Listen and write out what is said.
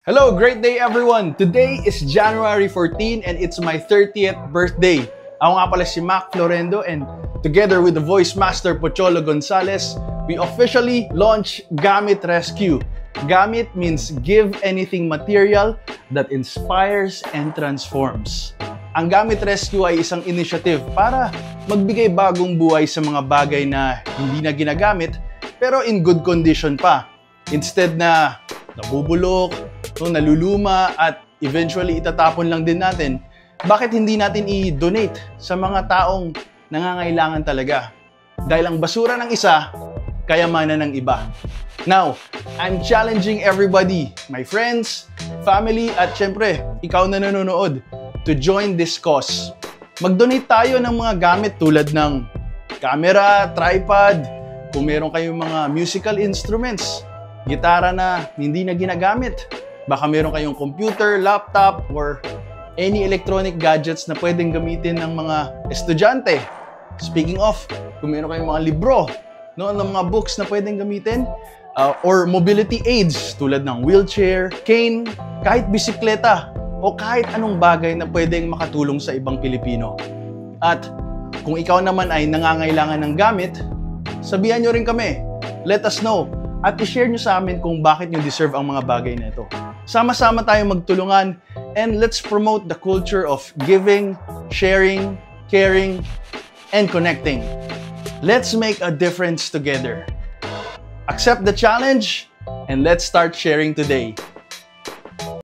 Hello, great day everyone! Today is January 14 and it's my 30th birthday. Ako nga pala si Mac Florendo and together with the voice master Pocholo Gonzalez, we officially launched Gamit Rescue. Gamit means give anything material that inspires and transforms. Ang Gamit Rescue ay isang initiative para magbigay bagong buhay sa mga bagay na hindi na ginagamit pero in good condition pa. Instead na nabubulok, naluluma at eventually itatapon lang din natin, bakit hindi natin i-donate sa mga taong nangangailangan talaga? Dahil ang basura ng isa, kayamanan ng iba. Now, I'm challenging everybody, my friends, family, at syempre, ikaw na nanonood, to join this cause. Mag-donate tayo ng mga gamit tulad ng camera, tripod, kung meron kayong mga musical instruments, gitara na hindi na ginagamit, baka meron kayong computer, laptop, or any electronic gadgets na pwedeng gamitin ng mga estudyante. Speaking of, kung meron kayong mga libro, ng mga books na pwedeng gamitin, or mobility aids tulad ng wheelchair, cane, kahit bisikleta, o kahit anong bagay na pwedeng makatulong sa ibang Pilipino. At kung ikaw naman ay nangangailangan ng gamit, sabihan nyo rin kami. Let us know. At i-share nyo sa amin kung bakit nyo deserve ang mga bagay na ito. Sama-sama tayong magtulungan and let's promote the culture of giving, sharing, caring, and connecting. Let's make a difference together. Accept the challenge and let's start sharing today.